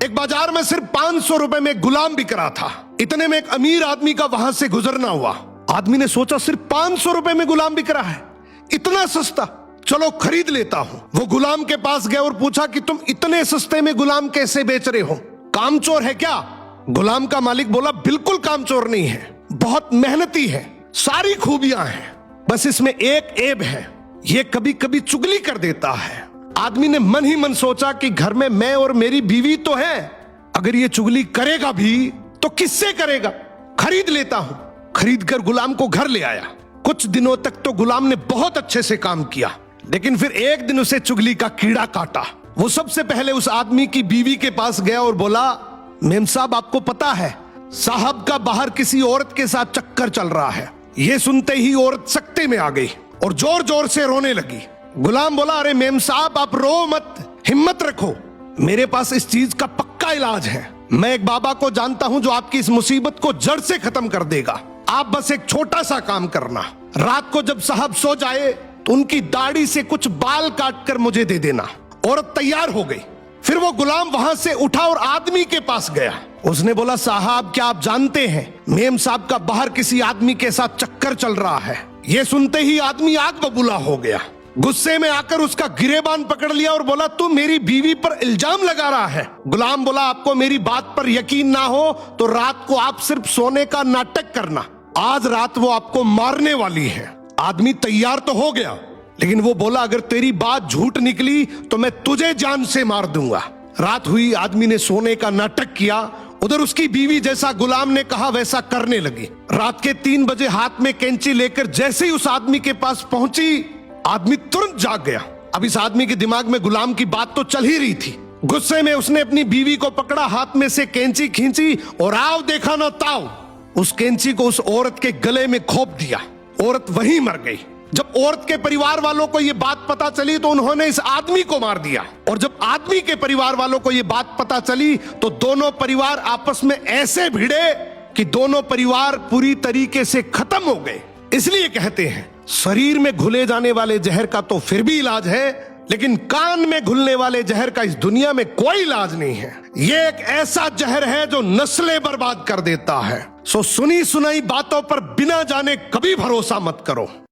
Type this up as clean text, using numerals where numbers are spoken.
एक बाजार में सिर्फ 500 रुपए में गुलाम बिक रहा था। इतने में एक अमीर आदमी का वहां से गुजरना हुआ। आदमी ने सोचा सिर्फ 500 रुपए में गुलाम बिक रहा है, इतना सस्ता, चलो खरीद लेता हूं। वो गुलाम के पास गया और पूछा कि तुम इतने सस्ते में गुलाम कैसे बेच रहे हो, कामचोर है क्या? गुलाम का मालिक बोला बिल्कुल कामचोर नहीं है, बहुत मेहनती है, सारी खूबियां हैं, बस इसमें एक ऐब है, ये कभी कभी चुगली कर देता है। आदमी ने मन ही मन सोचा कि घर में मैं और मेरी बीवी तो है, अगर ये चुगली करेगा भी तो किससे करेगा, खरीद लेता हूं। खरीद कर गुलाम को घर ले आया। कुछ दिनों तक तो गुलाम ने बहुत अच्छे से काम किया, लेकिन फिर एक दिन उसे चुगली का कीड़ा काटा। वो सबसे पहले उस आदमी की बीवी के पास गया और बोला, मेम साहब आपको पता है साहब का बाहर किसी औरत के साथ चक्कर चल रहा है। ये सुनते ही औरत सकते में आ गई और जोर जोर से रोने लगी। गुलाम बोला, अरे मेम साहब आप रो मत, हिम्मत रखो, मेरे पास इस चीज का पक्का इलाज है। मैं एक बाबा को जानता हूं जो आपकी इस मुसीबत को जड़ से खत्म कर देगा। आप बस एक छोटा सा काम करना, रात को जब साहब सो जाए तो उनकी दाढ़ी से कुछ बाल काट कर मुझे दे देना। औरत तैयार हो गई। फिर वो गुलाम वहां से उठा और आदमी के पास गया। उसने बोला, साहब क्या आप जानते हैं मेम साहब का बाहर किसी आदमी के साथ चक्कर चल रहा है। ये सुनते ही आदमी आग बबूला हो गया। गुस्से में आकर उसका गिरेबान पकड़ लिया और बोला, तू मेरी बीवी पर इल्जाम लगा रहा है। गुलाम बोला, आपको मेरी बात पर यकीन ना हो तो रात को आप सिर्फ सोने का नाटक करना, आज रात वो आपको मारने वाली है। आदमी तैयार तो हो गया, लेकिन वो बोला, अगर तेरी बात झूठ निकली तो मैं तुझे जान से मार दूंगा। रात हुई, आदमी ने सोने का नाटक किया। उधर उसकी बीवी जैसा गुलाम ने कहा वैसा करने लगी। रात के 3 बजे हाथ में कैंची लेकर जैसे ही उस आदमी के पास पहुंची, आदमी तुरंत जाग गया। अब इस आदमी के दिमाग में गुलाम की बात तो चल ही रही थी। गुस्से में उसने अपनी बीवी को पकड़ा, हाथ में से कैंची खींची और आओ देखा ना ताओ, उस कैंची को उस औरत के गले में खोप दिया। औरत वहीं मर गई। जब औरत के परिवार वालों को यह बात पता चली तो उन्होंने इस आदमी को मार दिया। और जब आदमी के परिवार वालों को यह बात पता चली तो दोनों परिवार आपस में ऐसे भिड़े कि दोनों परिवार पूरी तरीके से खत्म हो गए। इसलिए कहते हैं शरीर में घुले जाने वाले जहर का तो फिर भी इलाज है, लेकिन कान में घुलने वाले जहर का इस दुनिया में कोई इलाज नहीं है। ये एक ऐसा जहर है जो नस्लें बर्बाद कर देता है। सो सुनी सुनाई बातों पर बिना जाने कभी भरोसा मत करो।